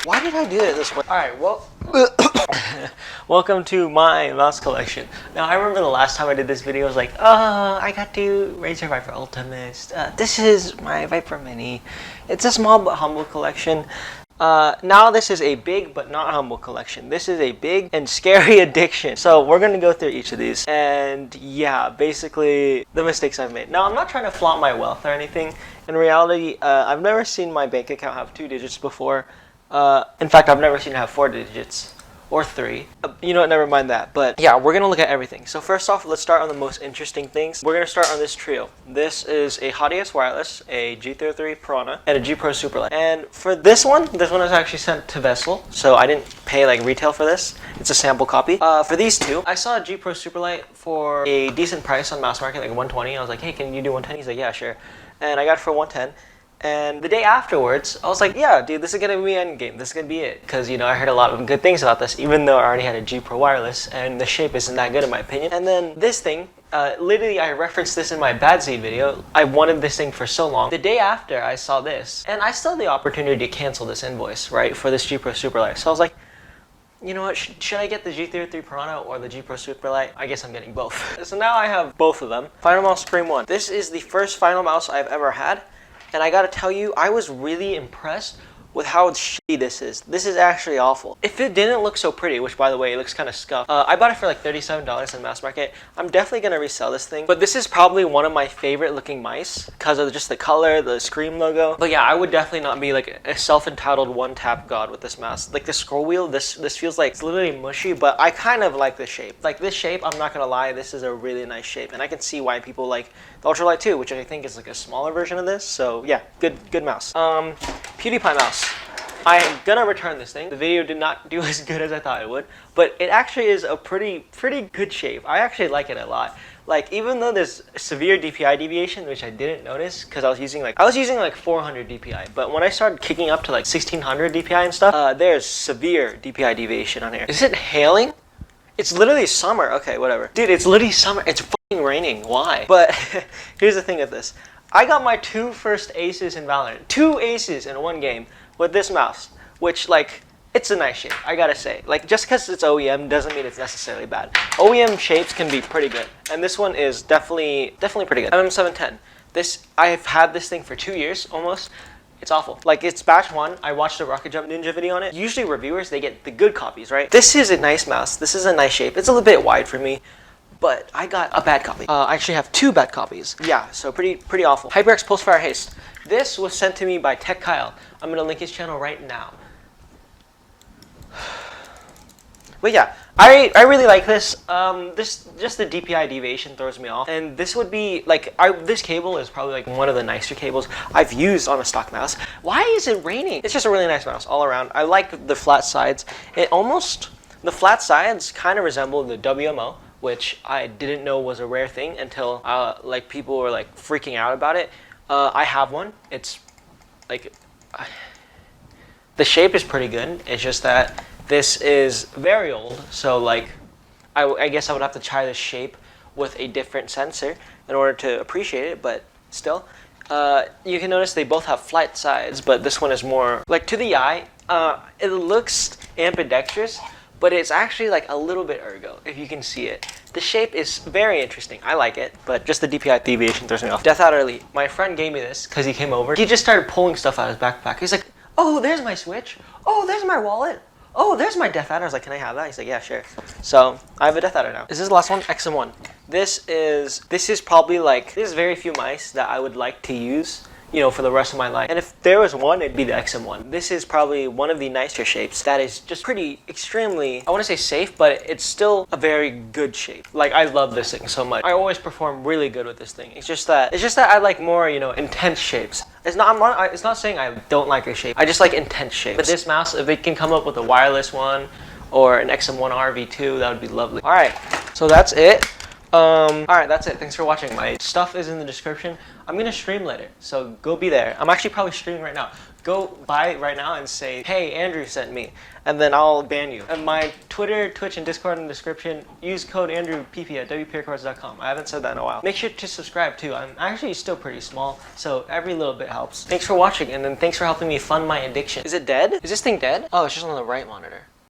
Why did I do it this way? Alright, well, welcome to my mouse collection. Now, I remember the last time I did this video, I was like, I got to Razer Viper Ultimates. This is my Viper Mini. It's a small but humble collection. Now this is a big but not humble collection. This is a big and scary addiction. So we're gonna go through each of these and yeah, basically the mistakes I've made. Now I'm not trying to flaunt my wealth or anything. In reality, I've never seen my bank account have 2 digits before. In fact, I've never seen it have 4 digits. Or 3. You know what, never mind that. But yeah, we're gonna look at everything. So first off, let's start on the most interesting things. We're gonna start on this trio. This is a Hot-ES wireless, a G33 Piranha, and a G Pro Superlight. And for this one was actually sent to Vessel, so I didn't pay like retail for this. It's a sample copy. For these two, I saw a G Pro Superlight for a decent price on mass market, like 120. I was like, hey, can you do 110? He's like, yeah, sure. And I got it for 110. And the day afterwards, I was like, yeah, dude, this is gonna be endgame. This is gonna be it. Because, you know, I heard a lot of good things about this, even though I already had a G Pro wireless, and the shape isn't that good in my opinion. And then this thing, literally I referenced this in my bad seed video. I wanted this thing for so long. The day after I saw this, and I still had the opportunity to cancel this invoice, right, for this G Pro Superlight. So I was like, you know what, should I get the G33 Piranha or the G Pro Superlight? I guess I'm getting both. So now I have both of them. Final Mouse Supreme 1. This is the first Final Mouse I've ever had. And I gotta tell you, I was really impressed with how shitty this is. This is actually awful. If it didn't look so pretty, which by the way, it looks kind of scuffed. I bought it for like $37 in mass market. I'm definitely gonna resell this thing. But this is probably one of my favorite looking mice because of just the color, the Scream logo. But yeah, I would definitely not be like a self-entitled one-tap god with this mouse. Like the scroll wheel, this feels like it's literally mushy, but I kind of like this shape. Like this shape, I'm not gonna lie, this is a really nice shape. And I can see why people like the Ultralight 2, which I think is like a smaller version of this. So yeah, good mouse. PewDiePie mouse. I'm gonna return this thing. The video did not do as good as I thought it would, but it actually is a pretty good shape. I actually like it a lot. Like, even though there's severe DPI deviation, which I didn't notice because I was using like 400 DPI, but when I started kicking up to like 1600 DPI and stuff, there's severe DPI deviation on here. Is it hailing? It's literally summer. Okay, whatever. Dude, it's literally summer. It's fucking raining. Why? But here's the thing with this. I got my 2 first aces in Valorant. 2 aces in one game with this mouse, which like, it's a nice shape, I gotta say. Like, just because it's OEM doesn't mean it's necessarily bad. OEM shapes can be pretty good, and this one is definitely pretty good. MM710. This, I've had this thing for 2 years almost. It's awful. Like, it's batch 1. I watched a Rocket Jump Ninja video on it. Usually reviewers, they get the good copies, right? This is a nice mouse. This is a nice shape. It's a little bit wide for me, but I got a bad copy. I actually have 2 bad copies. Yeah, so pretty awful. HyperX Pulsefire Haste. This was sent to me by Tech Kyle. I'm gonna link his channel right now. But yeah, I really like this. Just the DPI deviation throws me off, and this would be like this cable is probably like one of the nicer cables I've used on a stock mouse. Why is it raining? It's just a really nice mouse all around. I like the flat sides. The flat sides kind of resemble the WMO, which I didn't know was a rare thing until like people were like freaking out about it. I have one. It's like the shape is pretty good. It's just that this is very old, so like I guess I would have to try this shape with a different sensor in order to appreciate it, but still. You can notice they both have flat sides, but this one is more like, to the eye, it looks ambidextrous, but it's actually like a little bit ergo, if you can see it. The shape is very interesting. I like it, but just the DPI deviation throws me off. Death Out Early. My friend gave me this because he came over. He just started pulling stuff out of his backpack. He's like, oh, there's my Switch. Oh, there's my wallet. Oh, there's my Death Adder. I was like, can I have that? He's like, yeah, sure. So I have a Death Adder now. Is this the last one? XM1. This is probably like, there's very few mice that I would like to use, you know, for the rest of my life. And if there was one, it'd be the XM1. This is probably one of the nicer shapes that is just pretty extremely, I want to say safe, but it's still a very good shape. Like, I love this thing so much. I always perform really good with this thing. It's just that I like more, you know, intense shapes. It's not saying I don't like a shape. I just like intense shapes. But this mouse, if it can come up with a wireless one or an XM1 RV2, that would be lovely. All right, so that's it. Alright, that's it. Thanks for watching. My stuff is in the description. I'm gonna stream later, so go be there. I'm actually probably streaming right now. Go by right now and say, hey, Andrew sent me, and then I'll ban you. And my Twitter, Twitch, and Discord in the description. Use code AndrewPP at wprcards.com. I haven't said that in a while. Make sure to subscribe too. I'm actually still pretty small, so every little bit helps. Thanks for watching, and then thanks for helping me fund my addiction. Is it dead? Is this thing dead? Oh, it's just on the right monitor.